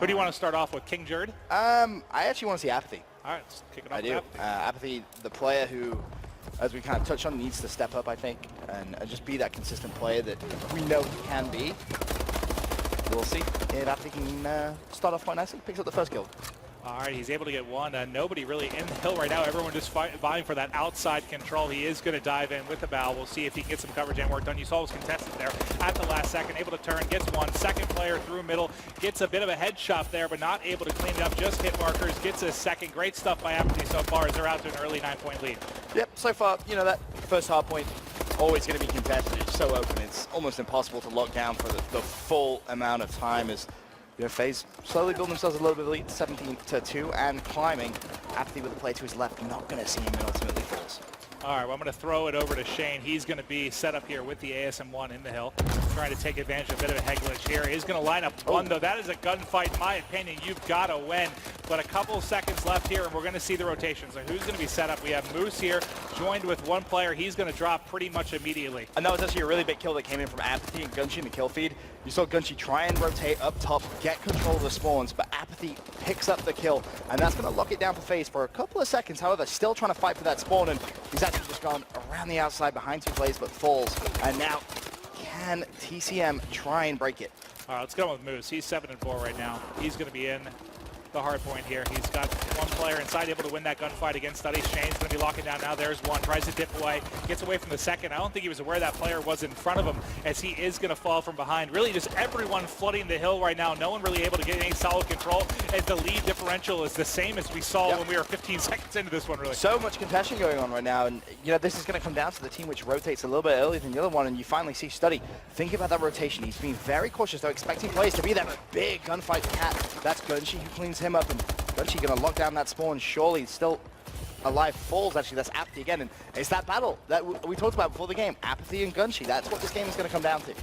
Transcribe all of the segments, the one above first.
Who do you want to start off with, King Jerd? I actually want to see Apathy. All right, let's kick it off. I do. Apathy, the player who, as we kind of touched on, needs to step up, I think, and just be that consistent player that we know he can be. We'll see if Apathy can start off quite nicely. Picks up the first kill. All right, he's able to get one. Nobody really in the hill right now. Everyone just vying for that outside control. He is going to dive in with the bow. We'll see if he can get some coverage and work done. You saw it was contested there at the last second. Able to turn, gets one. Second player through middle. Gets a bit of a headshot there, but not able to clean it up. Just hit markers. Gets a second. Great stuff by Apathy so far as they're out to an early 9-point lead. Yep, so far, you know, that first hard point, always going to be contested. It's so open. It's almost impossible to lock down for the full amount of time as you know, Faze slowly building themselves a little bit of lead, 17-2, and climbing. Apathy with a play to his left, not going to see him and ultimately falls. All right, well, I'm going to throw it over to Shane. He's going to be set up here with the ASM-1 in the hill, trying to take advantage of a bit of a head glitch here. He's going to line up one, though. That is a gunfight. In my opinion, you've got to win. But a couple seconds left here, and we're going to see the rotation. So who's going to be set up? We have Moose here, joined with one player. He's going to drop pretty much immediately. And that was actually a really big kill that came in from Apathy and Gunshi in the kill feed. You saw Gunshi try and rotate up top, get control of the spawns, but Apathy picks up the kill, and that's going to lock it down for Faze for a couple of seconds. However, still trying to fight for that spawn, and he's actually just gone around the outside behind two players, but falls. And now, can TCM try and break it? All right, let's go with Moose. He's 7-4 right now. He's going to be in the hard point here. He's got one player inside able to win that gunfight against Study. Shane's going to be locking down now. There's one. Tries to dip away. Gets away from the second. I don't think he was aware that player was in front of him as he is going to fall from behind. Really just everyone flooding the hill right now. No one really able to get any solid control as the lead differential is the same as we saw when we were 15 seconds into this one, really. So much contention going on right now, and you know, this is going to come down to the team which rotates a little bit earlier than the other one, and you finally see Study think about that rotation. He's being very cautious, though, expecting players to be there, but big gunfight cat. That's Gunshi who cleans him up, and Gunshi going to lock down that spawn. Surely still alive. Falls, actually. That's Apathy again, and it's that battle that we talked about before the game. Apathy and Gunshi. That's what this game is going to come down to.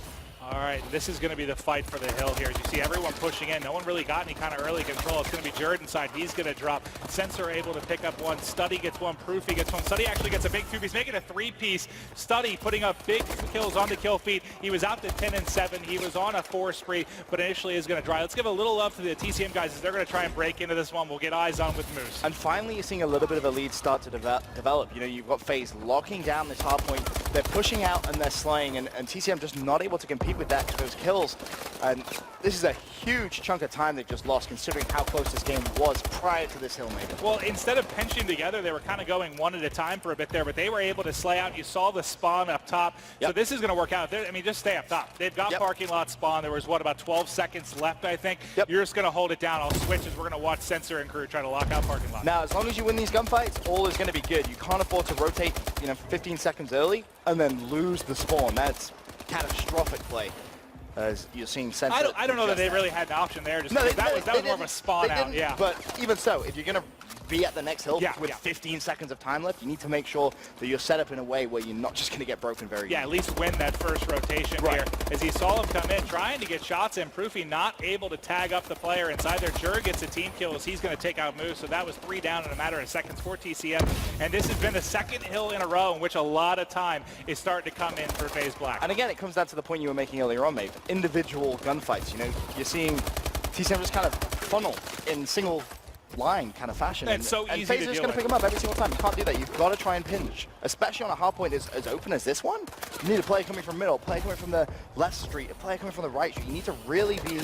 All right, this is going to be the fight for the hill here. As you see everyone pushing in. No one really got any kind of early control. It's going to be Jerd inside. He's going to drop. Sensor able to pick up one. Study gets one. Proofy gets one. Study actually gets a big two-piece, making a three-piece. Study putting up big kills on the kill feed. He was out to 10-7. He was on a 4 spree, but initially is going to dry. Let's give a little love to the TCM guys as they're going to try and break into this one. We'll get eyes on with Moose. And finally, you're seeing a little bit of a lead start to develop. You know, you've got Faze locking down this hard point. They're pushing out and they're slaying, and TCM just not able to compete with that those kills. And this is a huge chunk of time they've just lost, considering how close this game was prior to this hill maybe. Well, instead of pinching together, they were kind of going one at a time for a bit there, but they were able to slay out. You saw the spawn up top. So this is going to work out. I mean, just stay up top. They've got parking lot spawn. There was, what, about 12 seconds left, I think. You're just going to hold it down. I'll switch as we're going to watch Sensor and crew try to lock out parking lot. Now, as long as you win these gunfights, all is going to be good. You can't afford to rotate, you know, 15 seconds early and then lose the spawn. That's catastrophic play. As you're seeing Sensor. I don't know that they really had an option there. Just that was more of a spawn out. Yeah. But even so, if you're going to be at the next hill with 15 seconds of time left, you need to make sure that you're set up in a way where you're not just going to get broken very easily. At least win that first rotation here. As he saw him come in, trying to get shots in. Proofy not able to tag up the player inside there. Jerd gets a team kill as he's going to take out Moose. So that was 3 down in a matter of seconds for TCM. And this has been the second hill in a row in which a lot of time is starting to come in for FaZe Black. And again, it comes down to the point you were making earlier on, mate. Individual gunfights. You know, you're seeing TCM just kind of funnel in single line kind of fashion. It's so easy FaZe to is deal going to pick them up every single time. You can't do that. You've got to try and pinch, especially on a hard point as open as this one. You need a player coming from middle, a player coming from the left street, a player coming from the right street. You need to really be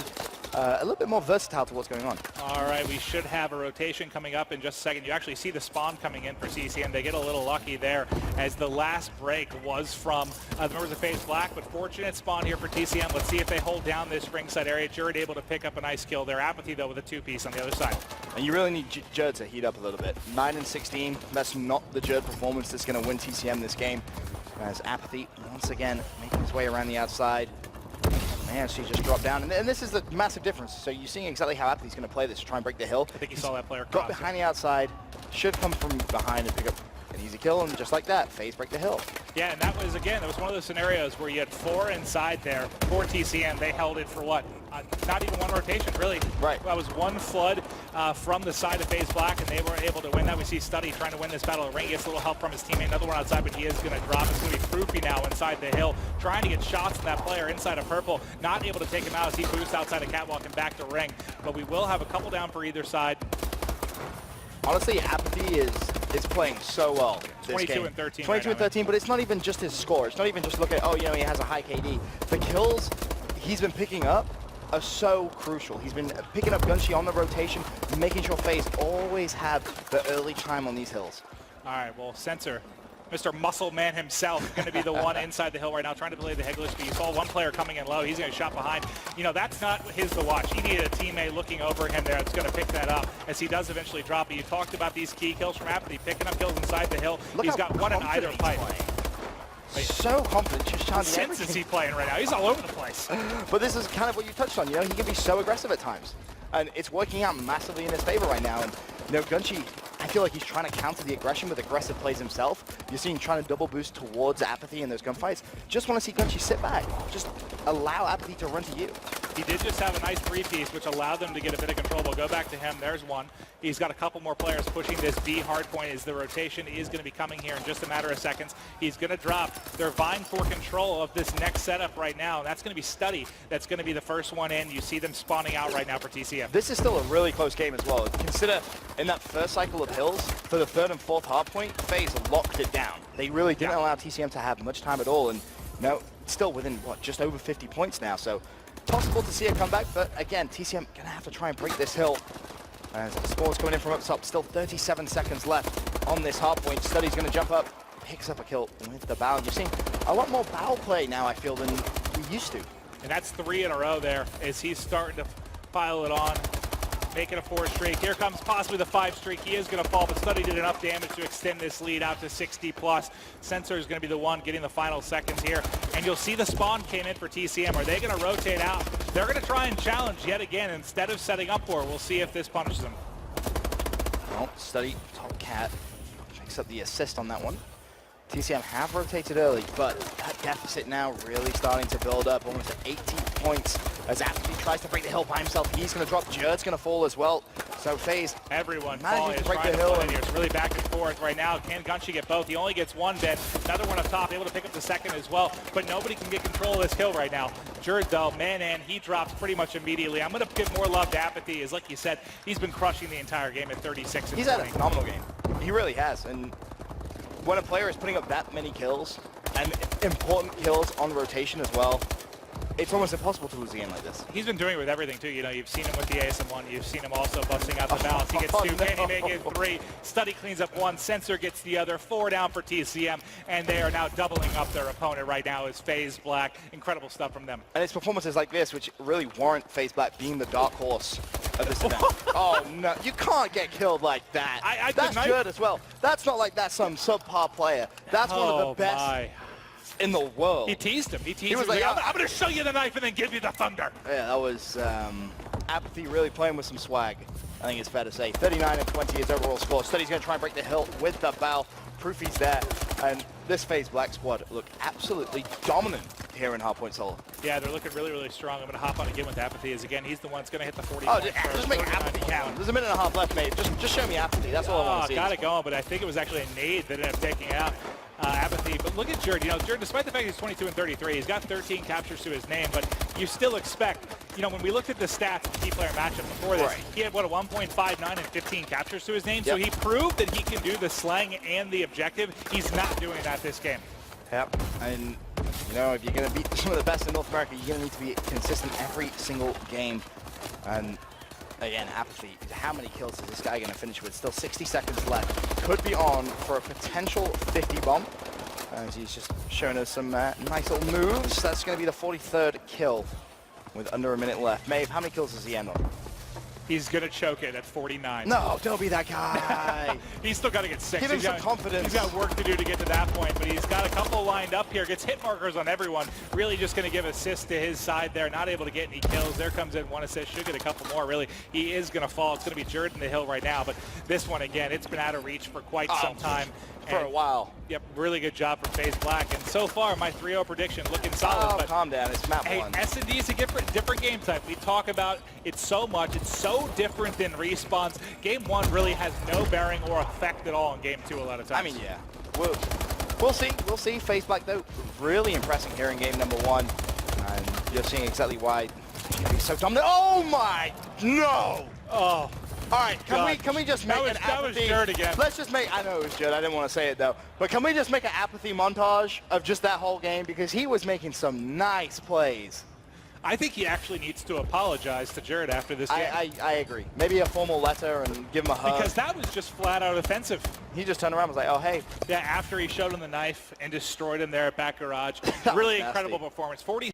a little bit more versatile to what's going on. All right, we should have a rotation coming up in just a second. You actually see the spawn coming in for TCM. They get a little lucky there as the last break was from the members of FaZe Black, but fortunate spawn here for TCM. Let's see if they hold down this ringside area. Jerd able to pick up a nice kill there. Apathy, though, with a 2-piece on the other side. And you really need Jerd to heat up a little bit. 9-16, that's not the Jerd performance that's going to win TCM this game. As Apathy, once again, making his way around the outside. Man, she just dropped down. And this is the massive difference. So you're seeing exactly how Apathy's going to play this to try and break the hill. I think you saw that player drop behind the outside, should come from behind and pick up an easy kill, and just like that, FaZe break the hill. Yeah, and that was, again, that was one of those scenarios where you had 4 inside there for TCM. They held it for, what, not even one rotation, really. Right. That was one flood from the side of Faze Black, and they were able to win that. We see Studdy trying to win this battle. Ring gets a little help from his teammate. Another one outside, but he is going to drop. It's going to be Proofy now inside the hill, trying to get shots on that player inside of Purple. Not able to take him out as he boosts outside of Catwalk and back to Ring. But we will have a couple down for either side. Honestly, Apathy is playing so well this 22 game. and 13 22 right and now, 13, but it's not even just his score. It's not even just look at, oh, you know, he has a high KD. The kills he's been picking up are so crucial. He's been picking up Gunshi on the rotation, making sure Faze always have the early time on these hills. All right, well, Sensor, Mr. Muscle Man himself, going to be the one inside the hill right now, trying to play the Heglish, but you saw one player coming in low. He's going to shot behind. You know, that's not his to watch. He needed a teammate looking over him there that's going to pick that up as he does eventually drop it. You talked about these key kills from Apathy, picking up kills inside the hill. Look, he's got one in either pipe. So confident, just charging Since everything. is he playing right now? He's all over the place. But this is kind of what you touched on, you know, he can be so aggressive at times. And it's working out massively in his favor right now. And, you know, Gunshi, I feel like he's trying to counter the aggression with aggressive plays himself. You're seeing trying to double boost towards Apathy in those gunfights. Just want to see Gunshi sit back. Just allow Apathy to run to you. He did just have a nice three-piece, which allowed them to get a bit of control. We'll go back to him. There's one. He's got a couple more players pushing this B hardpoint as the rotation is going to be coming here in just a matter of seconds. He's going to drop. They're vying for control of this next setup right now. That's going to be Studdy. That's going to be the first one in. You see them spawning out right now for TCM. This is still a really close game as well. Consider in that first cycle of hills, for the third and fourth hardpoint, Faze locked it down. They really didn't allow TCM to have much time at all. And you know, still within, what, just over 50 points now. So possible to see a comeback, but again, TCM gonna have to try and break this hill. As Spores coming in from up top, still 37 seconds left on this hard point. Studdy's gonna jump up, picks up a kill with the bow. You're seeing a lot more bow play now, I feel, than we used to. And that's 3 in a row there as he's starting to pile it on, making a 4 streak. Here comes possibly the 5 streak. He is going to fall, but Studdy did enough damage to extend this lead out to 60 plus. Sensor is going to be the one getting the final seconds here. And you'll see the spawn came in for TCM. Are they going to rotate out? They're going to try and challenge yet again instead of setting up for it. We'll see if this punishes them. Well, Studdy, top cat, picks up the assist on that one. TCM have rotated early, but that deficit now really starting to build up, almost at 18 points. As Apathy tries to break the hill by himself, he's going to drop. Jerd's going to fall as well. So Faze, everyone managing to break trying the to hill. pull in here. It's really back and forth right now. Can Gunshi get both? He only gets one dead. Another one up top, able to pick up the second as well. But nobody can get control of this kill right now. Jerd, though, man, he drops pretty much immediately. I'm going to give more love to Apathy, as like you said, he's been crushing the entire game at 36 and he's 20. had a phenomenal game. He really has. And when a player is putting up that many kills, and important kills on rotation as well, it's almost impossible to lose a game like this. He's been doing it with everything, too. You know, you've seen him with the ASM1. You've seen him also busting out the balance. He gets 2. No. Can he make it 3? Studdy cleans up 1. Sensor gets the other. 4 down for TCM. And they are now doubling up their opponent right now as Faze Black. Incredible stuff from them. And it's performances like this which really warrant Faze Black being the dark horse of this event. Oh, no. You can't get killed like that. That's Jerd as well. That's not like that's some subpar player. That's one of the best in the world. He teased him. He was like, I'm going to show you the knife and then give you the thunder. Yeah, that was Apathy really playing with some swag, I think it's fair to say. 39 and 20 is overall score. Studdy's going to try and break the hill with the bow. Proofy's there. And this Faze Black squad look absolutely dominant here in Hardpoint Solo. Yeah, they're looking really, really strong. I'm going to hop on again with Apathy, as again, he's the one that's going to hit the 40 Oh, points just make Apathy count. There's a minute and a half left, mate. Just show me Apathy. That's all I want to see. Got it going, but I think it was actually a nade that ended up taking out Apathy. But look at Jerd. You know, Jerd, despite the fact he's 22 and 33, he's got 13 captures to his name, but you still expect, you know, when we looked at the stats of the key player matchup before this, he had, what, a 1.59 and 15 captures to his name? Yep. So he proved that he can do the slang and the objective. He's not doing that this game. Yep, and you know, if you're going to beat some of the best in North America, you're going to need to be consistent every single game. And again, Apathy, how many kills is this guy going to finish with? Still 60 seconds left. Could be on for a potential 50 bomb. As he's just showing us some nice little moves. That's going to be the 43rd kill with under a minute left. Maeve, how many kills does he end on? He's going to choke it at 49. No, don't be that guy. He's still got to get 6. Give him some confidence. He's got work to do to get to that point, but he's got a couple lined up here. Gets hit markers on everyone. Really just going to give assists to his side there. Not able to get any kills. There comes in 1 assist. Should get a couple more, really. He is going to fall. It's going to be Jerd in the hill right now, but this one, again, it's been out of reach for quite some time. For a while. Yep, really good job from FaZe Black. And so far, my 3-0 prediction looking solid. Oh, but calm down. It's map hey, one. S&D is a different game type. We talk about it so much. It's so different than Respawn's. Game 1 really has no bearing or effect at all in Game 2 a lot of times. I mean, yeah. We'll see. We'll see. FaZe Black, though, really impressing here in game number 1. And you're seeing exactly why he's so dominant. Oh, my. No. Oh. All right, can we just make an that was apathy? Jared again. Let's just make, I know it was Jared, I didn't want to say it though, but can we just make an apathy montage of just that whole game? Because he was making some nice plays. I think he actually needs to apologize to Jared after this game. I agree. Maybe a formal letter and give him a hug. Because that was just flat out offensive. He just turned around and was like, oh, hey. Yeah, after he showed him the knife and destroyed him there at back garage. Really incredible performance. 40